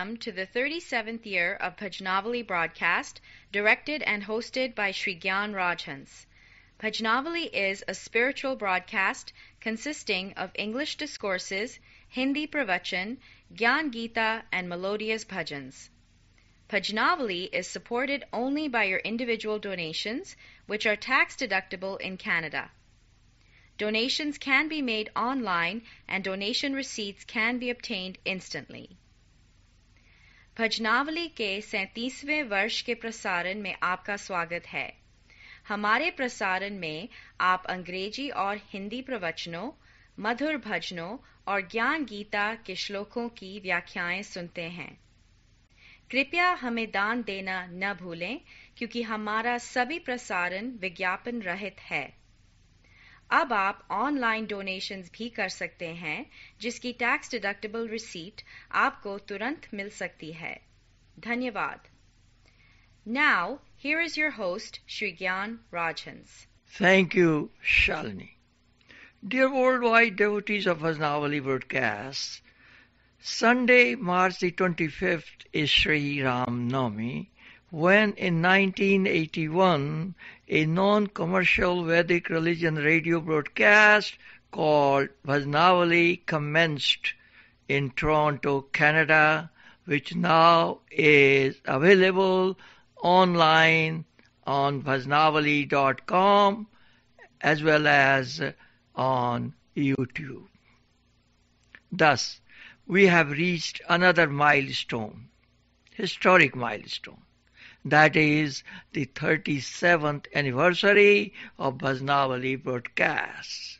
welcome to the 37th year of Bhajnavali broadcast, directed and hosted by Sri Gyan Rajhans. Bhajnavali is a spiritual broadcast consisting of English discourses, Hindi pravachan, Gyan Gita, and melodious bhajans. Bhajnavali is supported only by your individual donations, which are tax-deductible in Canada. Donations can be made online and donation receipts can be obtained instantly. भजनावली के 37वें वर्ष के प्रसारण में आपका स्वागत है। हमारे प्रसारण में आप अंग्रेजी और हिंदी प्रवचनों, मधुर भजनों और ज्ञान गीता के श्लोकों की व्याख्याएं सुनते हैं। कृपया हमें दान देना न भूलें, क्योंकि हमारा सभी प्रसारण विज्ञापन रहित है। अब आप ऑनलाइन डोनेशंस भी कर सकते हैं, जिसकी टैक्स डिडक्टिबल रिसीट आपको तुरंत मिल सकती है। धन्यवाद। Now, here is your host, Sri Gyan Rajhans. Thank you, Shalini. Dear worldwide devotees of Bhajnavali broadcasts, Sunday, March the 25th is Sri Ram Navami, when in 1981 a non-commercial Vedic religion radio broadcast called Bhajnavali commenced in Toronto, Canada, which now is available online on bhajnavali.com as well as on YouTube. Thus, we have reached another milestone, historic milestone. That is the 37th anniversary of Bhajnavali broadcasts.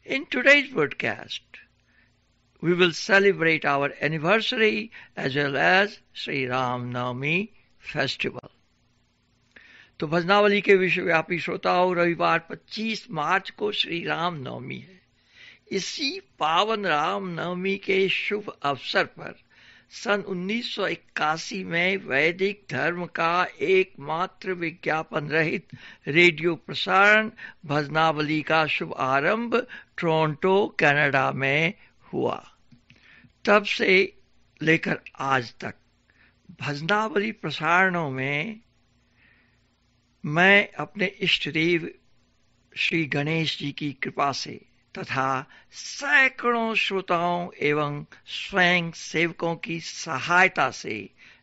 In today's broadcast, we will celebrate our anniversary as well as Sri Ram Navami festival. तो भजनावली के विश्वव्यापी श्रोताओं, रविवार 25 मार्च को श्री राम नवमी है। इसी पावन राम नवमी के शुभ अवसर पर सन 1981 में वैदिक धर्म का एकमात्र विज्ञापन रहित रेडियो प्रसारण भजनावली का शुभ आरंभ टोरंटो, कनाडा में हुआ। तब से लेकर आज तक भजनावली प्रसारणों में मैं अपने इष्ट देव श्री गणेश जी की कृपा से तथा सैकड़ों श्रोताओं एवं स्वयं सेवकों की सहायता से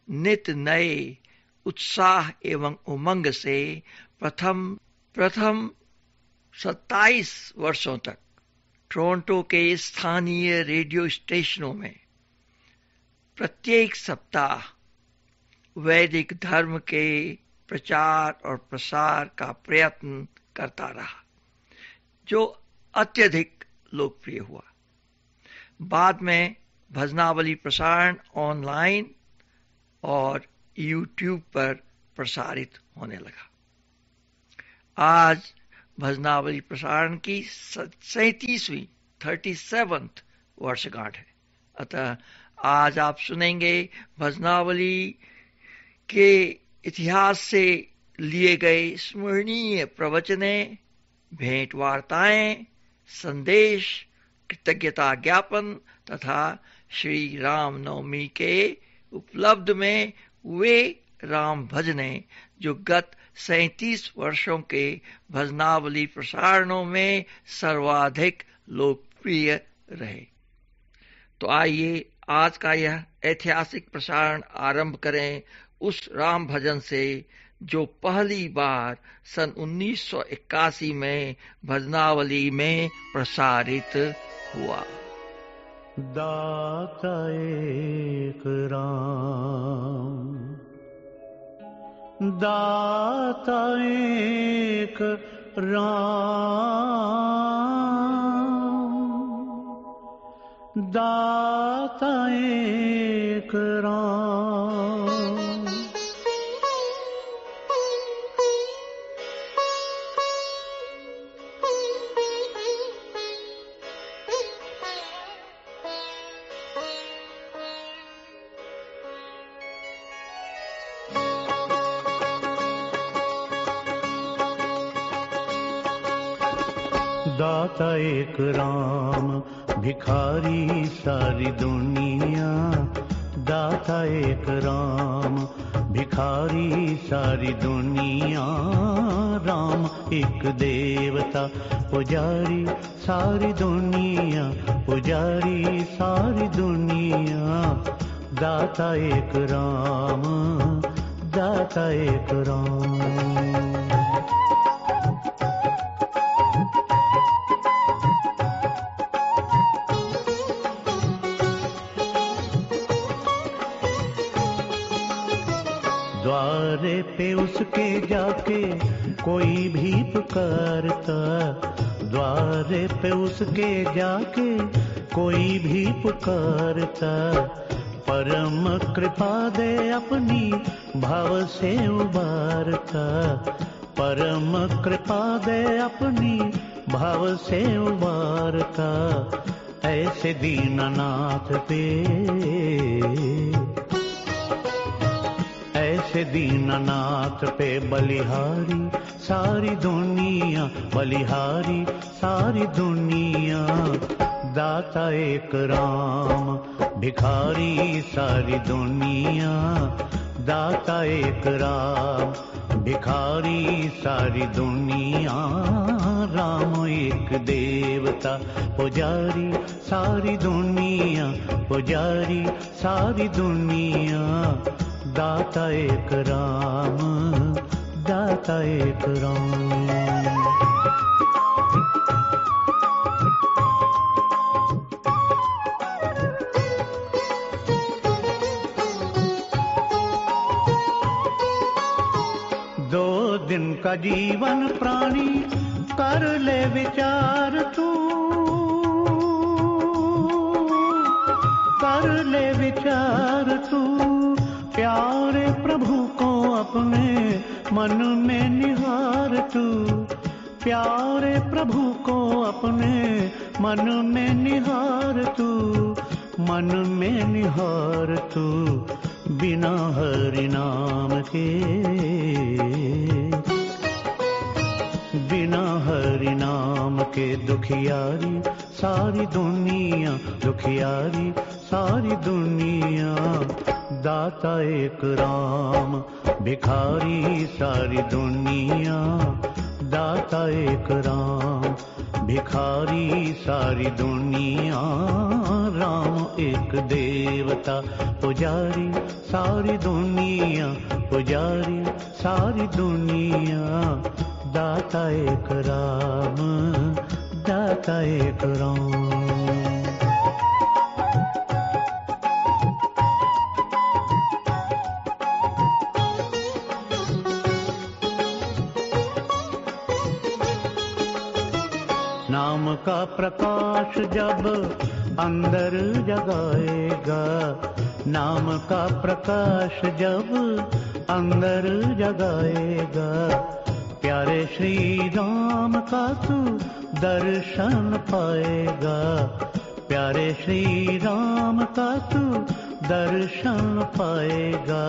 नित नए उत्साह एवं उमंग से प्रथम 27 वर्षों तक टोरंटो के स्थानीय रेडियो स्टेशनों में प्रत्येक सप्ताह वैदिक धर्म के प्रचार और प्रसार का प्रयत्न करता रहा, जो अत्यधिक लोकप्रिय हुआ। बाद में भजनावली प्रसारण ऑनलाइन और यूट्यूब पर प्रसारित होने लगा। आज भजनावली प्रसारण की 37वीं 37th वर्षगांठ है। अतः आज आप सुनेंगे भजनावली के इतिहास से लिए गए स्मरणीय प्रवचनें, भेंट वार्ताएं, संदेश, कृतज्ञता ज्ञापन तथा श्री राम नवमी के उपलब्ध में वे राम भजने जो गत 37 वर्षों के भजनावली प्रसारणों में सर्वाधिक लोकप्रिय रहे। तो आइए आज का यह ऐतिहासिक प्रसारण आरंभ करें उस राम भजन से जो पहली बार सन 1981 में भजनावली में प्रसारित हुआ। दाता एक राम, दाता एक राम, दाता एक राम। दाता एक राम, भिखारी सारी दुनिया। दाता एक राम, भिखारी सारी दुनिया, राम एक देवता, पुजारी सारी दुनिया, पुजारी सारी दुनिया, दाता एक राम, दाता एक राम। द्वारे पे उसके जाके कोई भी पुकारता, द्वारे पे उसके जाके कोई भी पुकारता, परम कृपा दे अपनी भाव से उबारता, परम कृपा दे अपनी भाव से उबारता, ऐसे दीननाथ पे, ऐसे दीननाथ पे बलिहारी सारी दुनिया, बलिहारी सारी दुनिया, दाता एक राम, भिखारी सारी दुनिया, दाता एक राम, भिखारी सारी दुनिया, राम एक देवता, पुजारी सारी दुनिया, पुजारी सारी दुनिया, दाता एक राम, दाता एक राम। दो दिन का जीवन प्राणी कर ले विचार तू, कर ले विचार तू, प्यारे प्रभु को अपने मन में निहार तू, प्यारे प्रभु को अपने मन में निहार तू, मन में निहार तू, बिना हरि नाम के, बिना हरि नाम के दुखियारी सारी दुनिया, दुखियारी सारी दुनिया, दाता एक राम, भिखारी सारी दुनिया, दाता एक राम, भिखारी सारी दुनिया, राम एक देवता, पुजारी सारी दुनिया, पुजारी सारी दुनिया, दाता एक राम, दाता एक राम। नाम का प्रकाश जब अंदर जगाएगा, नाम का प्रकाश जब अंदर जगाएगा, प्यारे श्री राम का तू दर्शन पाएगा, प्यारे श्री राम का तू दर्शन पाएगा,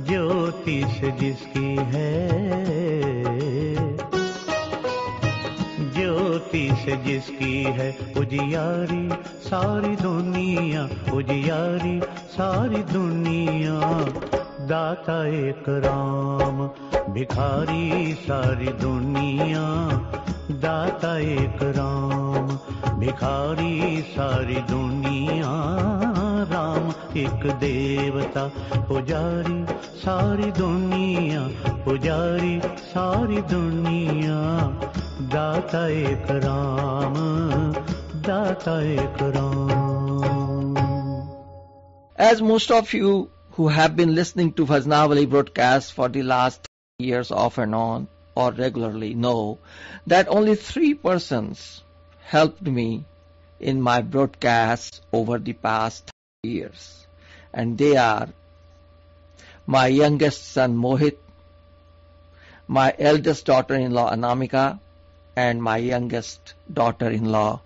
ज्योति से जिसकी है, ज्योति से जिसकी है उजियारी सारी दुनिया, उजियारी सारी दुनिया, दाता एक राम, भिखारी सारी दुनिया, दाता एक राम, भिखारी सारी दुनिया, राम एक देवता, पुजारी सारी दुनिया, पुजारी सारी दुनिया, दाता एक राम, दाता एक Ram. As most of you who have been listening to Bhajnavali broadcasts for the last years off and on or regularly know that only 3 persons helped me in my broadcasts over the past years, and they are my youngest son Mohit, my eldest daughter-in-law Anamika, and my youngest daughter-in-law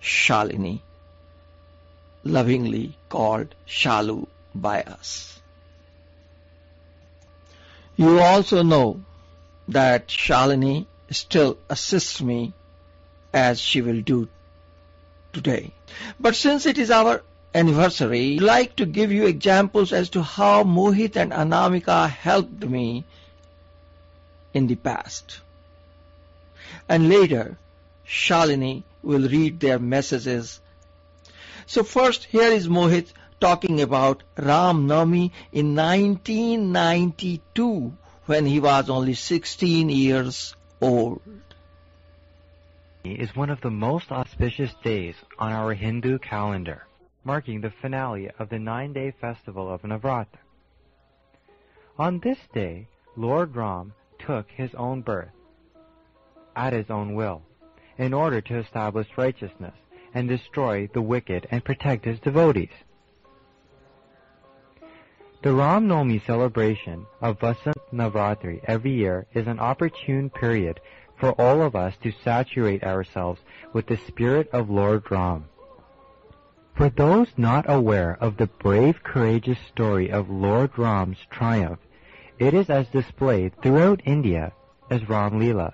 Shalini, lovingly called Shalu by us. You also know that Shalini still assists me as she will do today. But since it is our anniversary, I'd like to give you examples as to how Mohit and Anamika helped me in the past. And later, Shalini will read their messages. So first, here is Mohit talking about Ram Navami in 1992 when he was only 16 years old. Is one of the most auspicious days on our Hindu calendar, marking the finale of the 9-day festival of Navratra. On this day, Lord Ram took his own birth at his own will in order to establish righteousness and destroy the wicked and protect his devotees. The Ram Navami celebration of Vasant Navratri every year is an opportune period for all of us to saturate ourselves with the spirit of Lord Ram. For those not aware of the brave, courageous story of Lord Ram's triumph, it is as displayed throughout India as Ram Leela,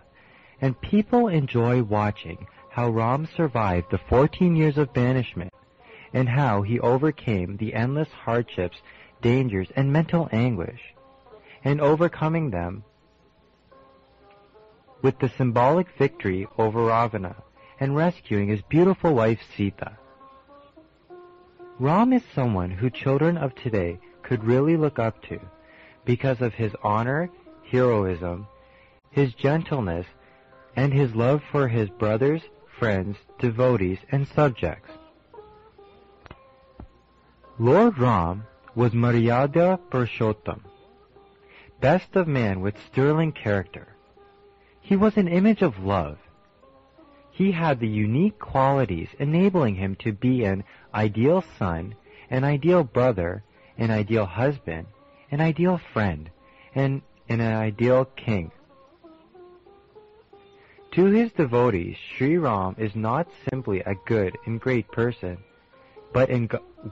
and people enjoy watching how Ram survived the 14 years of banishment and how he overcame the endless hardships, dangers, and mental anguish, and overcoming them with the symbolic victory over Ravana and rescuing his beautiful wife Sita. Ram is someone who children of today could really look up to because of his honor, heroism, his gentleness, and his love for his brothers, friends, devotees, and subjects. Lord Ram was Maryada Purushottam, best of man with sterling character. He was an image of love. He had the unique qualities enabling him to be an ideal son, an ideal brother, an ideal husband, an ideal friend, and an ideal king. To his devotees, Sri Ram is not simply a good and great person, but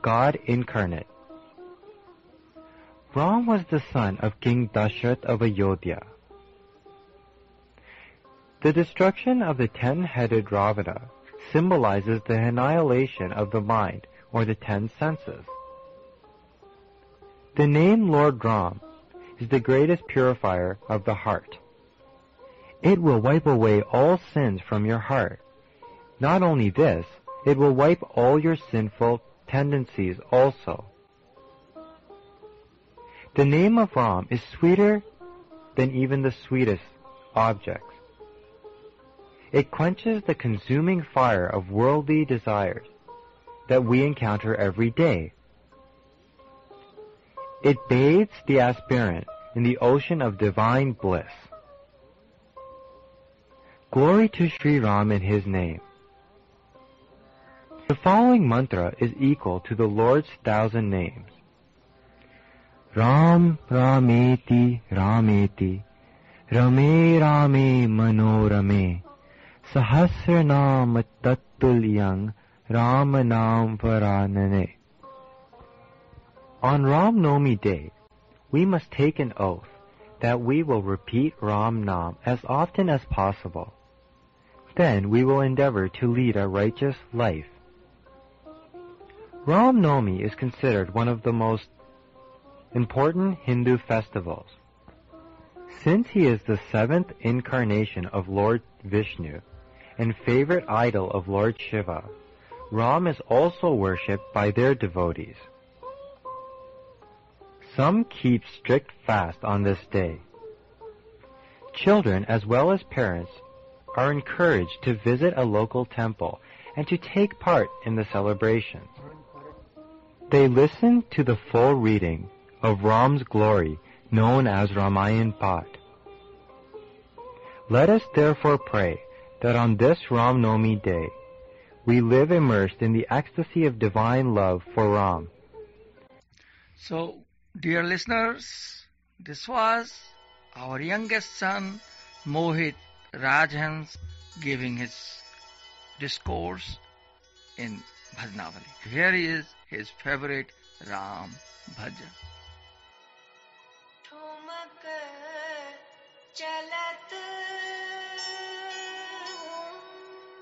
God incarnate. Ram was the son of King Dashrath of Ayodhya. The destruction of the 10-headed Ravana symbolizes the annihilation of the mind or the 10 senses. The name Lord Ram is the greatest purifier of the heart. It will wipe away all sins from your heart. Not only this, it will wipe all your sinful tendencies also. The name of Ram is sweeter than even the sweetest objects. It quenches the consuming fire of worldly desires that we encounter every day. It bathes the aspirant in the ocean of divine bliss. Glory to Sri Ram in his name. The following mantra is equal to the Lord's 1,000 names. Ram Rameti Rameti Rame Rame Manorame Sahasranam Tattulyang Ramanam Varanane. On Ram Navami Day, we must take an oath that we will repeat Ram Nam as often as possible. Then we will endeavor to lead a righteous life. Ram Navami is considered one of the most important Hindu festivals. Since he is the 7th incarnation of Lord Vishnu and favorite idol of Lord Shiva, Ram is also worshipped by their devotees. Some keep strict fast on this day. Children as well as parents are encouraged to visit a local temple and to take part in the celebrations. They listen to the full reading of Ram's glory known as Ramayan Path. Let us therefore pray that on this Ram Navami day we live immersed in the ecstasy of divine love for Ram. So, dear listeners, this was our youngest son, Mohit Rajhans, giving his discourse in Bhajnavali. Here is his favorite Ram Bhajan.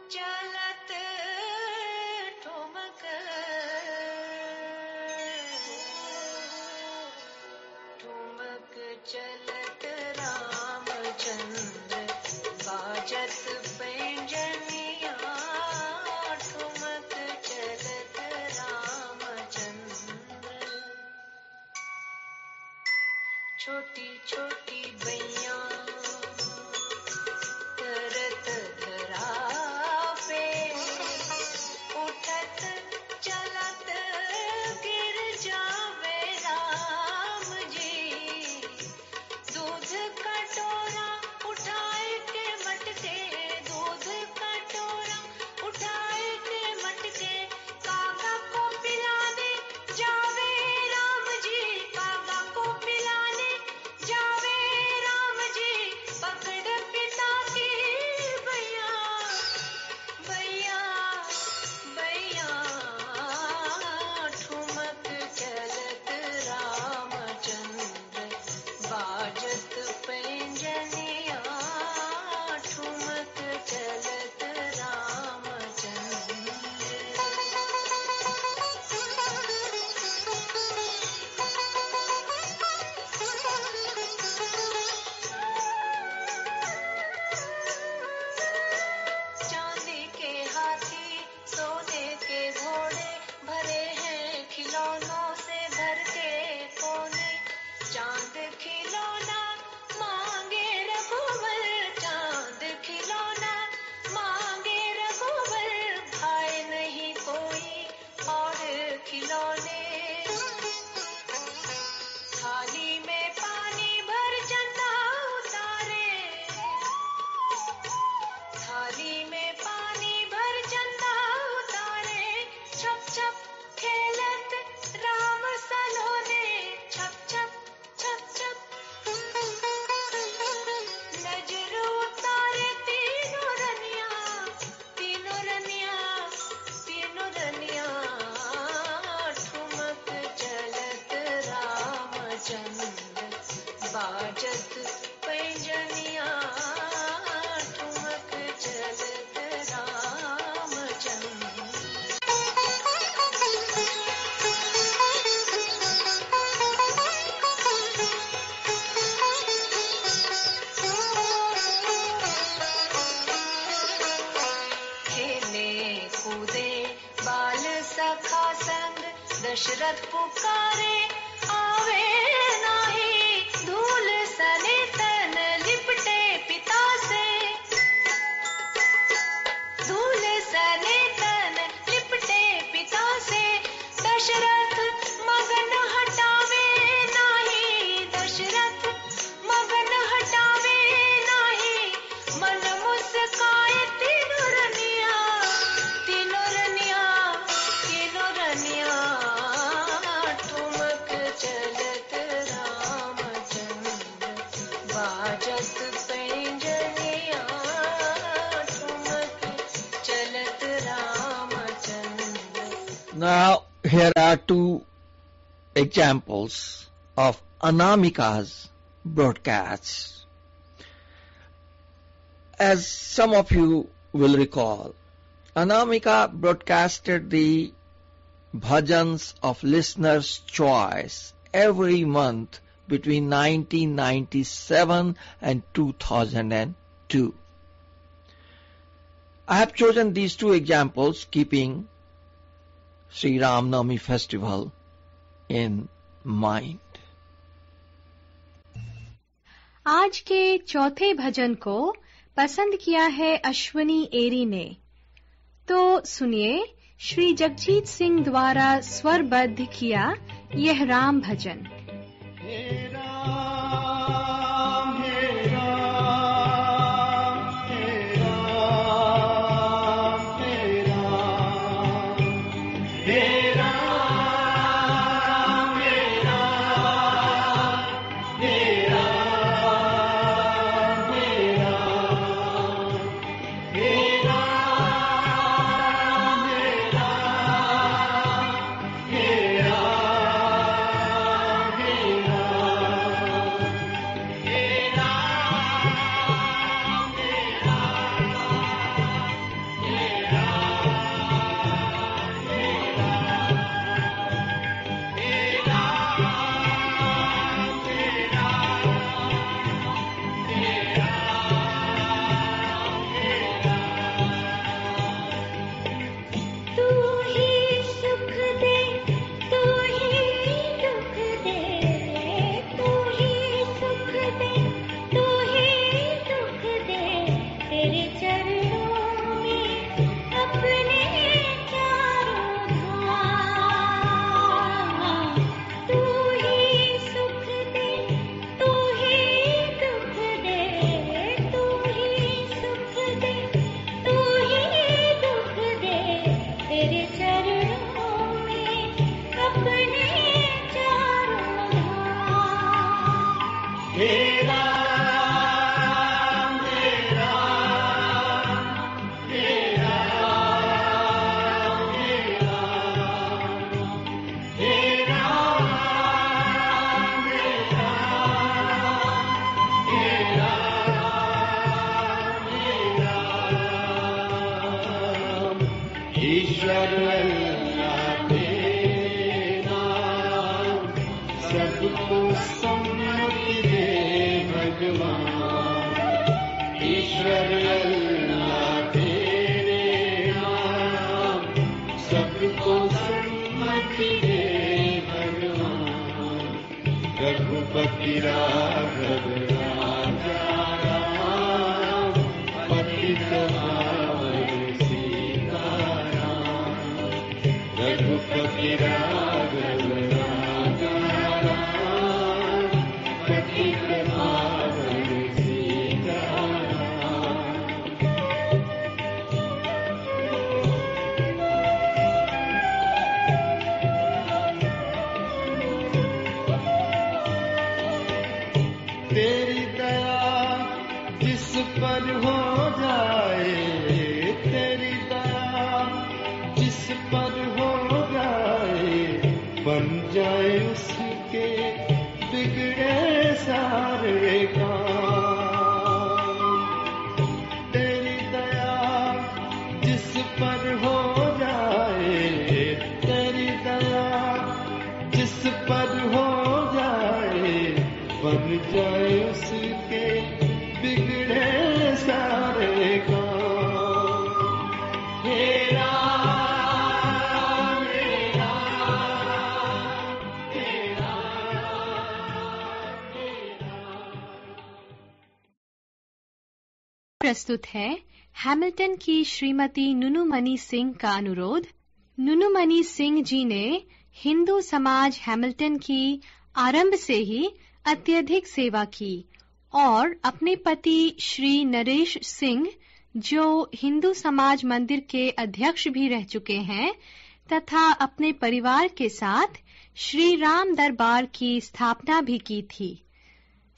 चलत ठुमक दशरथ पुकारे आवे नाही, धूल सने तन लिपटे पिता से, धूल सने तन लिपटे पिता से। दशरथ मगन हटावे नाही, दशरथ मगन हटावे नाही, मन मुस्काए तीनों रनिया, तीनों रनिया, तीनों रनिया। ठुमक चलत रामचंद्र, बाजत पैंजनिया, ठुमक चलत Ramchandra. Now, here are two examples of Anamika's broadcasts. As some of you will recall, Anamika broadcasted the bhajans of listeners' choice every month between 1997 and 2002. I have chosen these two examples keeping Sri Ram Navami festival in mind. आज के चौथे भजन को पसंद किया है अश्वनी एरी ने। तो सुनिए श्री जगजीत सिंह द्वारा स्वरबद्ध किया यह राम भजन। ईश्वर अल्लाह तेरे नाम सबको सम्मति दे भगवान। रघुपति राघव राजा राम पतित पावन सीताराम। रघुपति राघव राजा राम पतित पावन सीताराम। तेरी दया जिस पर हो जाए, तेरी दया जिस पर हो जाए, बन जाए उसके बिगड़े सारे काम। तेरी दया जिस पर हो जाए, तेरी दया जिस पर हो जाए, बन जाए उसके बिगड़े सारे काम। हे राम हे राम हे राम हे राम। प्रस्तुत है हैमिल्टन की श्रीमती नुनुमणि सिंह का अनुरोध। नुनुमणि सिंह जी ने हिंदू समाज हैमिल्टन की आरंभ से ही अत्यधिक सेवा की और अपने पति श्री नरेश सिंह, जो हिंदू समाज मंदिर के अध्यक्ष भी रह चुके हैं, तथा अपने परिवार के साथ श्री राम दरबार की स्थापना भी की थी।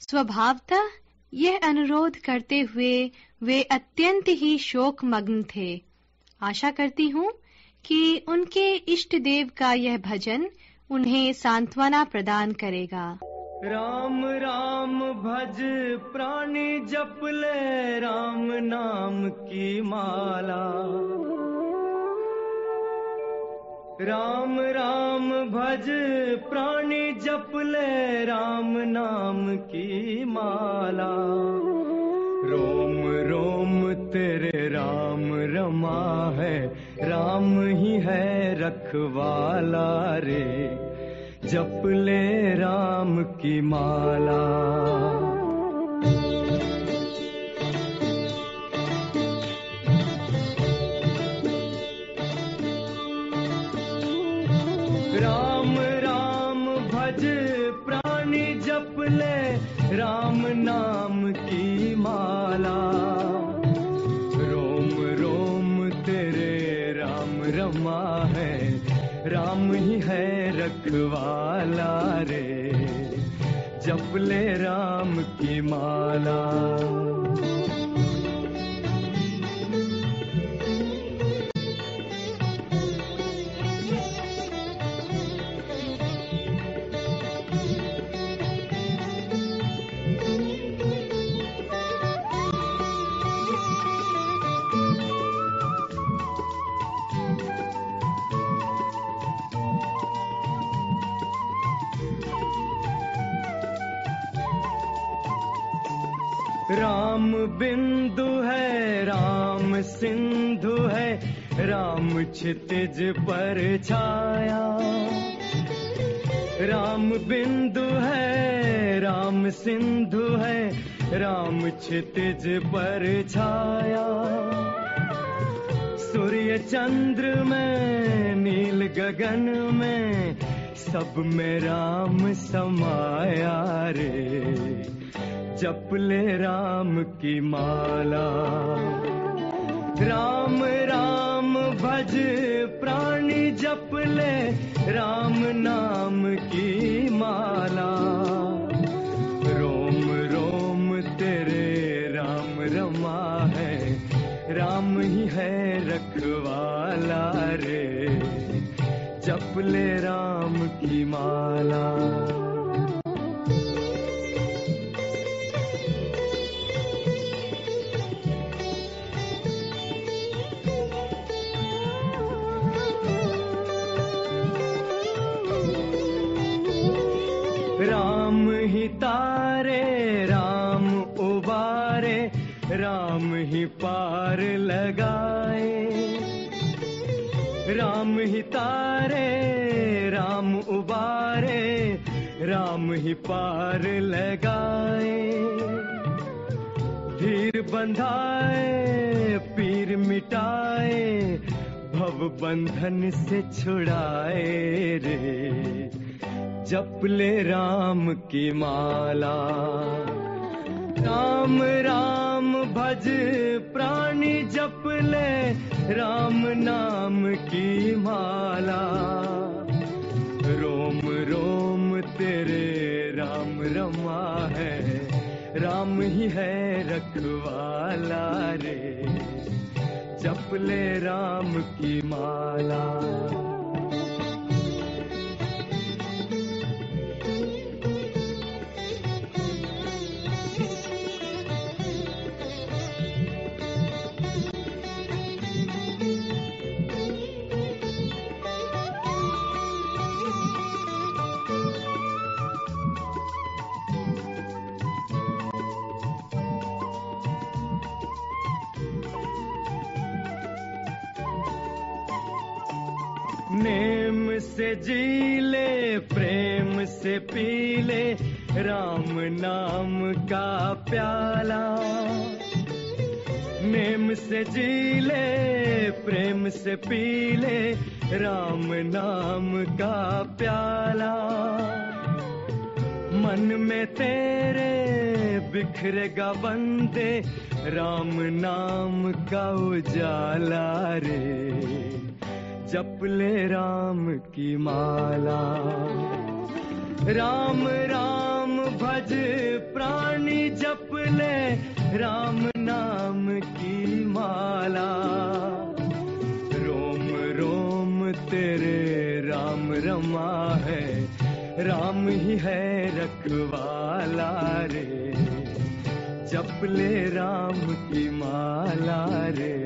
स्वभावतः यह अनुरोध करते हुए वे अत्यंत ही शोकमग्न थे। आशा करती हूँ कि उनके इष्ट देव का यह भजन उन्हें सांत्वना प्रदान करेगा। राम राम भज प्राणी जप ले राम नाम की माला। राम राम भज प्राणी जप ले राम नाम की माला। रोम रोम तेरे राम रमा है, राम ही है रखवाला रे। जप ले राम की माला। राम राम भज प्राणी जप ले राम नाम की माला। रोम रोम तेरे राम रमा है, राम ही है रखवाला रे। जप ले राम की माला। राम बिंदु है, राम सिंधु है, राम क्षितिज पर छाया। राम बिंदु है, राम सिंधु है, राम क्षितिज पर छाया। सूर्य चंद्र में, नील गगन में, सब में राम समाया रे। जप ले राम की माला। राम राम भज प्राणी जप ले राम नाम की माला। रोम रोम तेरे राम रमा है, राम ही है रखवाला रे। जप ले राम की माला। राम ही तारे, राम उबारे, राम ही पार लगाए, राम ही तारे, राम उबारे, राम ही पार लगाए। धीर बंधाए, पीर मिटाए, भव बंधन से छुड़ाए रे। जप ले राम की माला, राम राम भज प्राणी जप ले राम नाम की माला। रोम रोम तेरे राम रमा है, राम ही है रखवाला रे। जप ले राम की माला। नेम से जी ले, प्रेम से पी ले, राम नाम का प्याला। नेम से जी ले, प्रेम से पी ले, राम नाम का प्याला। मन में तेरे बिखरेगा बंदे, राम नाम का उजाला रे। जप ले राम की माला। राम राम भज प्राणी जप ले राम नाम की माला। रोम रोम तेरे राम रमा है, राम ही है रखवाला रे। जप ले राम की माला रे।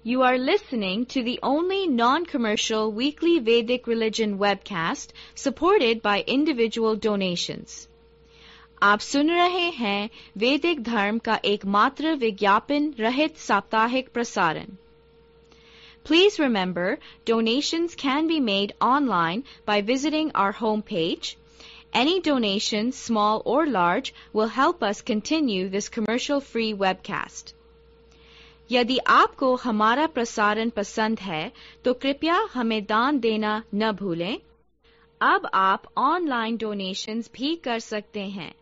You are listening to the only non-commercial weekly Vedic religion webcast supported by individual donations. आप सुन रहे हैं वैदिक धर्म का एकमात्र विज्ञापन रहित साप्ताहिक प्रसारण. Please remember, donations can be made online by visiting our homepage. Any donation, small or large, will help us continue this commercial-free webcast. यदि आपको हमारा प्रसारण पसंद है तो कृपया हमें दान देना न भूलें. अब आप ऑनलाइन डोनेशंस भी कर सकते हैं.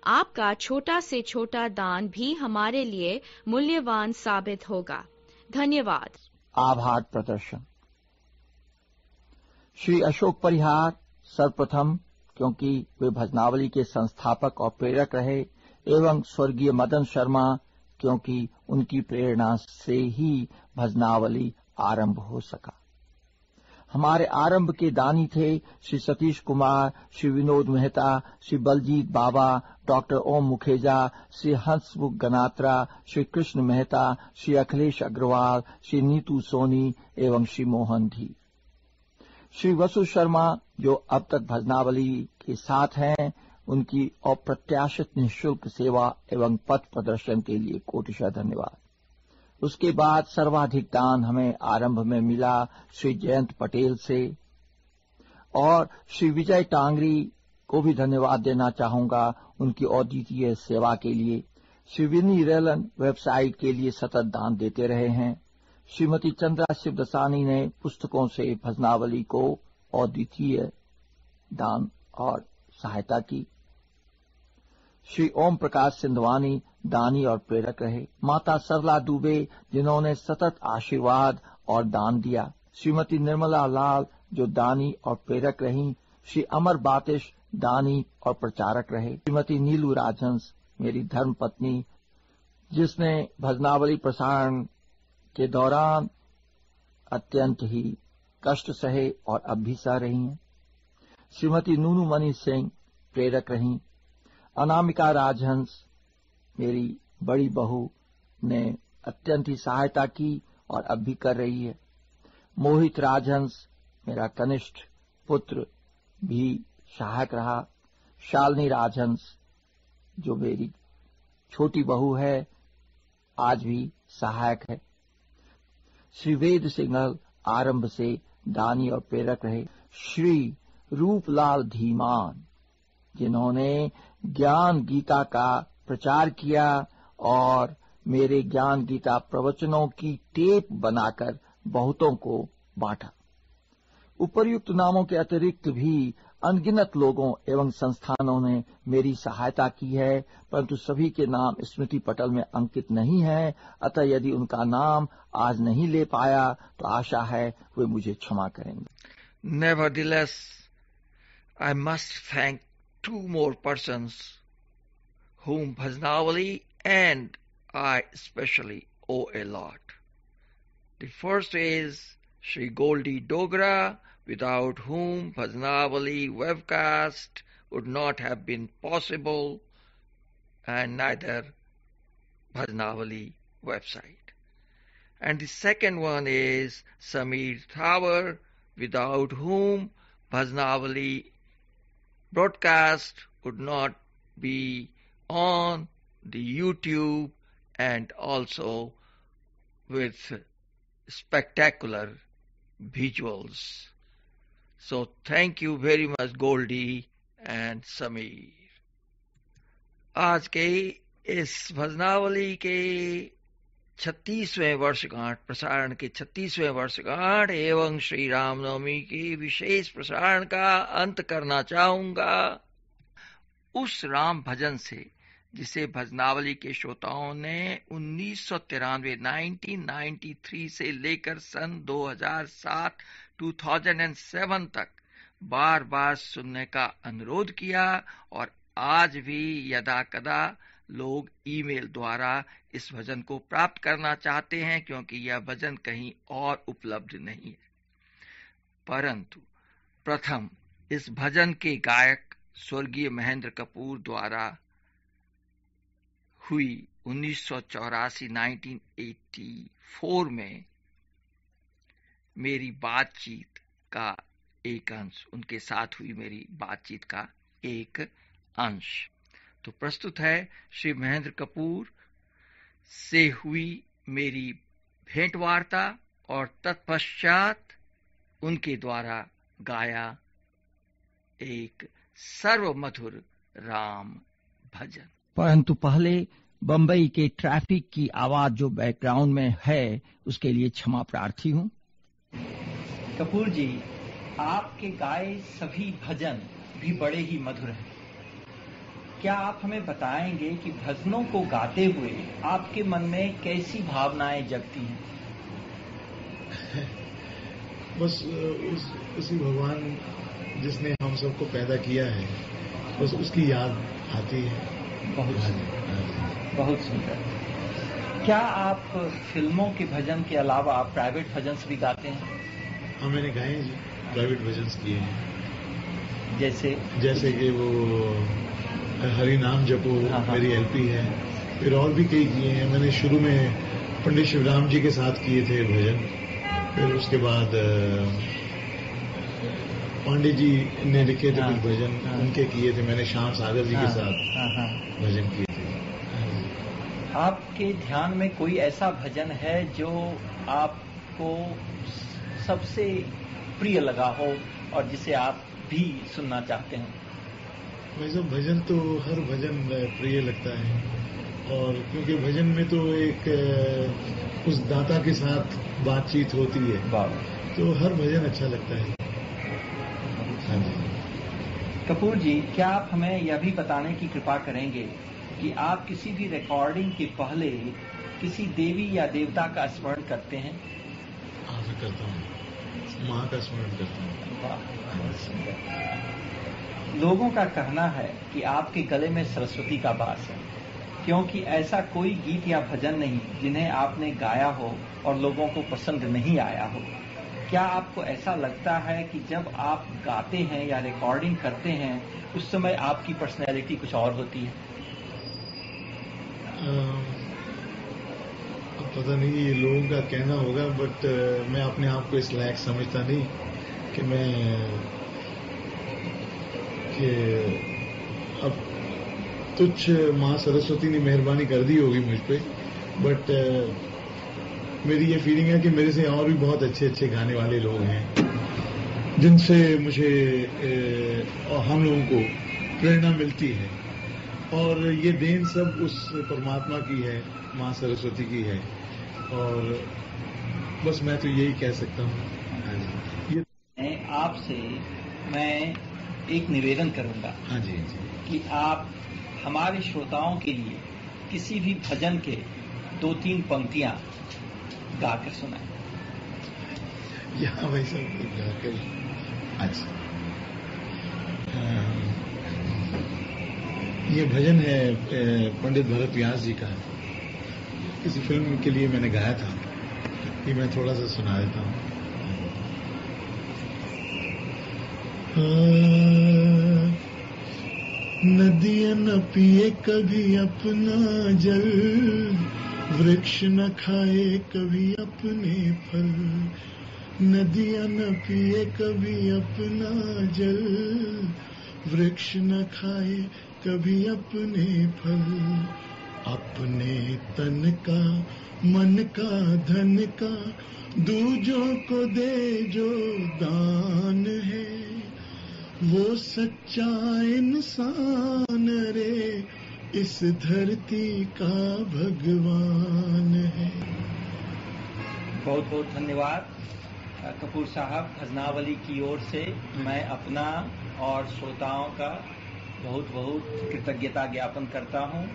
आपका छोटा से छोटा दान भी हमारे लिए मूल्यवान साबित होगा. धन्यवाद. आभार प्रदर्शन. श्री अशोक परिहार सर्वप्रथम, क्योंकि वे भजनावली के संस्थापक और प्रेरक रहे, एवं स्वर्गीय मदन शर्मा, क्योंकि उनकी प्रेरणा से ही भजनावली आरंभ हो सका. हमारे आरंभ के दानी थे श्री सतीश कुमार, श्री विनोद मेहता, श्री बलजीत बाबा, डॉक्टर ओम मुखेजा, श्री हंसमुख गनात्रा, श्री कृष्ण मेहता, श्री अखिलेश अग्रवाल, श्री नीतू सोनी एवं श्री मोहन धी. श्री वसु शर्मा, जो अब तक भजनावली के साथ हैं, उनकी अप्रत्याशित निःशुल्क सेवा एवं पथ प्रदर्शन के लिए कोटिशः धन्यवाद. उसके बाद सर्वाधिक दान हमें आरंभ में मिला श्री जयंत पटेल से, और श्री विजय टांगरी को भी धन्यवाद देना चाहूंगा उनकी अद्वितीय सेवा के लिए. श्री विनी रेलन वेबसाइट के लिए सतत दान देते रहे हैं. श्रीमती चंद्रा शिवदसानी ने पुस्तकों से भजनावली को अद्वितीय दान और सहायता की. श्री ओम प्रकाश सिंधवानी दानी और प्रेरक रहे. माता सरला दुबे, जिन्होंने सतत आशीर्वाद और दान दिया. श्रीमती निर्मला लाल, जो दानी और प्रेरक रहीं. श्री अमर बातिश दानी और प्रचारक रहे. श्रीमती नीलू राजहंस, मेरी धर्म पत्नी, जिसने भजनावली प्रसारण के दौरान अत्यंत ही कष्ट सहे और अब भी सह रही हैं. श्रीमती नूनू मणि सिंह प्रेरक रहीं. अनामिका राजहंस, मेरी बड़ी बहू, ने अत्यंत ही सहायता की और अब भी कर रही है. मोहित राजहंस, मेरा कनिष्ठ पुत्र, भी सहायक रहा. शालिनी राजहंस जो मेरी छोटी बहू है, आज भी सहायक है। श्री वेद सिंघल आरंभ से दानी और प्रेरक रहे। श्री रूपलाल धीमान जिन्होंने ज्ञान गीता का प्रचार किया और मेरे ज्ञान गीता प्रवचनों की टेप बनाकर बहुतों को बांटा। उपर्युक्त नामों के अतिरिक्त भी अनगिनत लोगों एवं संस्थानों ने मेरी सहायता की है, परंतु सभी के नाम स्मृति पटल में अंकित नहीं है। अतः यदि उनका नाम आज नहीं ले पाया तो आशा है वे मुझे क्षमा करेंगे। Nevertheless, I must thank two more persons whom Bhajanavali and I especially owe a lot. The first is Shri Goldie Dogra, without whom Bhajanavali webcast would not have been possible, and neither Bhajanavali website. And the second one is Sameer Thawar, without whom Bhajanavali broadcast would not be on the YouTube and also with spectacular visuals. So thank you very much Goldie and Sameer. आज के इस भजनावली के 36वें वर्षगांठ, प्रसारण के 36वें वर्षगांठ एवं श्री रामनवमी के विशेष प्रसारण का अंत करना चाहूंगा उस राम भजन से जिसे भजनावली के श्रोताओं ने 1993 से लेकर सन 2007 तक बार बार सुनने का अनुरोध किया और आज भी यदा कदा लोग ईमेल द्वारा इस भजन को प्राप्त करना चाहते हैं, क्योंकि यह भजन कहीं और उपलब्ध नहीं है। परंतु प्रथम इस भजन के गायक स्वर्गीय महेंद्र कपूर द्वारा हुई 1984 में मेरी बातचीत का एक अंश, उनके साथ हुई मेरी बातचीत का एक अंश तो प्रस्तुत है श्री महेंद्र कपूर से हुई मेरी भेंट वार्ता और तत्पश्चात उनके द्वारा गाया एक सर्वमधुर राम भजन। परंतु पहले बंबई के ट्रैफिक की आवाज जो बैकग्राउंड में है उसके लिए क्षमा प्रार्थी हूं। कपूर जी, आपके गाए सभी भजन भी बड़े ही मधुर हैं। क्या आप हमें बताएंगे कि भजनों को गाते हुए आपके मन में कैसी भावनाएं जगती हैं? बस उसी भगवान जिसने हम सबको पैदा किया है, बस उसकी याद आती है। बहुत सुंदर। क्या आप फिल्मों के भजन के अलावा आप प्राइवेट भजन भी गाते हैं? हाँ, मैंने गाए जी, प्राइवेट भजन किए हैं। जैसे कि वो हरि नाम जपो मेरी एलपी है, फिर और भी कई किए हैं। मैंने शुरू में पंडित शिवराम जी के साथ किए थे भजन, फिर उसके बाद पांडे जी ने लिखे थे कुछ भजन, उनके किए थे। मैंने श्याम सागर जी के साथ भजन किए थे। आपके ध्यान में कोई ऐसा भजन है जो आपको सबसे प्रिय लगा हो और जिसे आप भी सुनना चाहते हैं? वैसे भजन तो हर भजन प्रिय लगता है, और क्योंकि भजन में तो एक उस दाता के साथ बातचीत होती है, तो हर भजन अच्छा लगता है। हाँ जी। कपूर जी, क्या आप हमें यह भी बताने की कृपा करेंगे कि आप किसी भी रिकॉर्डिंग के पहले किसी देवी या देवता का स्मरण करते हैं? हाँ, मैं करता हूँ, माँ का स्मरण करता हूँ। लोगों का कहना है कि आपके गले में सरस्वती का वास है, क्योंकि ऐसा कोई गीत या भजन नहीं जिन्हें आपने गाया हो और लोगों को पसंद नहीं आया हो। क्या आपको ऐसा लगता है कि जब आप गाते हैं या रिकॉर्डिंग करते हैं उस समय आपकी पर्सनैलिटी कुछ और होती है? पता नहीं, ये लोगों का कहना होगा, बट मैं अपने आप को इस लायक समझता नहीं कि अब तुच्छ माँ सरस्वती ने मेहरबानी कर दी होगी मुझ पे, बट मेरी ये फीलिंग है कि मेरे से और भी बहुत अच्छे अच्छे गाने वाले लोग हैं जिनसे मुझे और हम लोगों को प्रेरणा मिलती है, और ये देन सब उस परमात्मा की है, माँ सरस्वती की है। और बस मैं तो यही कह सकता हूँ। आपसे मैं एक निवेदन करूंगा। हाँ जी, हाँ जी। कि आप हमारे श्रोताओं के लिए किसी भी भजन के 2-3 पंक्तियां गाकर सुनाएं। यहाँ भाई साहब गाकर। अच्छा, ये भजन है पंडित भरत व्यास जी का, किसी फिल्म के लिए मैंने गाया था, ये मैं थोड़ा सा सुना देता हूँ। नदियाँ न पिए कभी अपना जल, वृक्ष न खाए कभी अपने फल। नदियाँ न पिए कभी अपना जल, वृक्ष न खाए कभी अपने फल। अपने तन का, मन का, धन का दूजों को दे जो दान है, वो सच्चा इंसान रे, इस धरती का भगवान है। बहुत बहुत धन्यवाद कपूर साहब। भजनावली की ओर से मैं अपना और श्रोताओं का बहुत बहुत कृतज्ञता ज्ञापन करता हूं,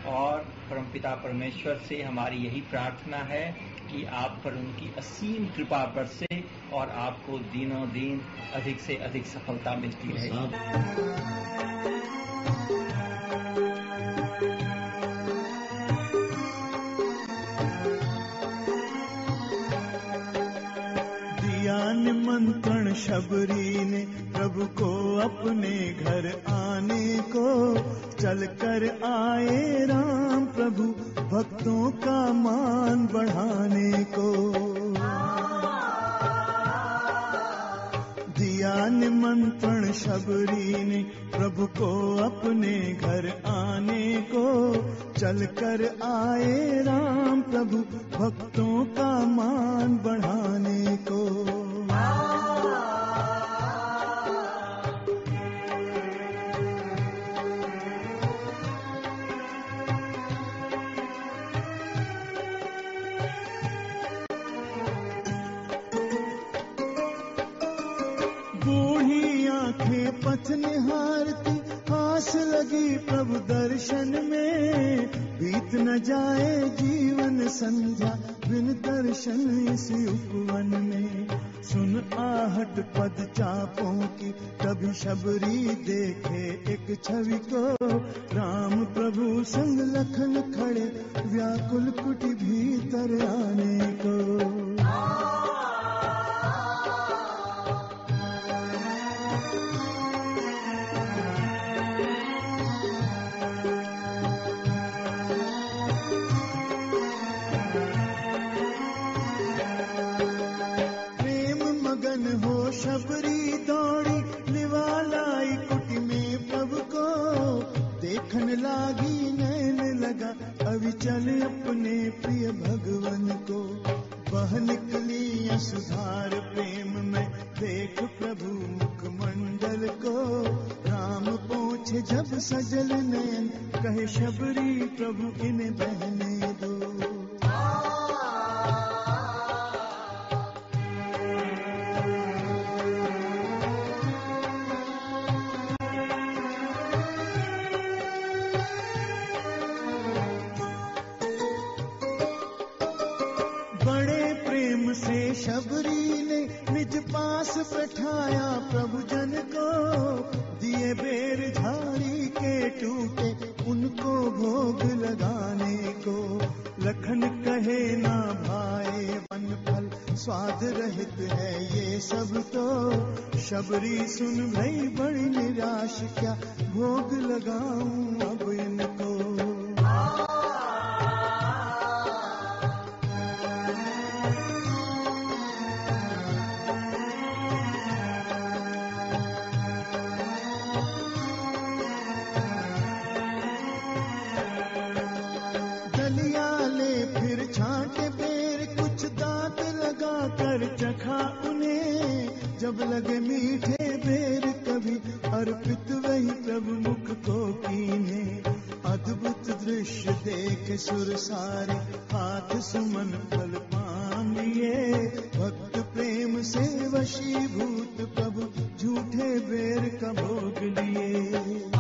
और परमपिता परमेश्वर से हमारी यही प्रार्थना है कि आप पर उनकी असीम कृपा बरसे और आपको दिनों दिन अधिक से अधिक सफलता मिलती रहे। निमंत्रण शबरी ने प्रभु को अपने घर आने को, चल कर आए राम प्रभु भक्तों का मान बढ़ाने को। दिया निमंत्रण शबरी ने प्रभु को अपने घर आने को, चल कर आए राम प्रभु भक्तों का मान बढ़ाने को। बूढ़ी आंखें पथ निहारती, आस लगी प्रभु दर्शन में, बीत न जाए जीवन संध्या बिन दर्शन इस उपवन में। सुन आहट पद चापों की, कभी शबरी देखे एक छवि को, राम प्रभु संग लखन खड़े व्याकुल कुटी भीतर आने को। शबरी दौड़ी निवालाई कुटी में प्रभु को, देखन लागी नैन लगा अविचल अपने प्रिय भगवन को। बह निकली असुधार प्रेम में देख प्रभु मुखमंडल को, राम पहुँचे जब सजल नयन कहे शबरी प्रभु इन्हें बहने दो। शबरी ने निज पास बैठाया प्रभु जन को, दिए बेर झाड़ी के टूटे उनको भोग लगाने को। लखन कहे ना भाए वन फल स्वाद रहित है ये सब तो, शबरी सुन भई बड़ी निराश क्या भोग लगाऊं अब इनको। चखा उन्हें जब लगे मीठे बेर कभी अर्पित वही प्रभु मुख को कीने। अद्भुत दृश्य देख सुर सारे हाथ सुमन फल पान लिए। भक्त प्रेम से वशीभूत प्रभु झूठे बेर का भोग लिए।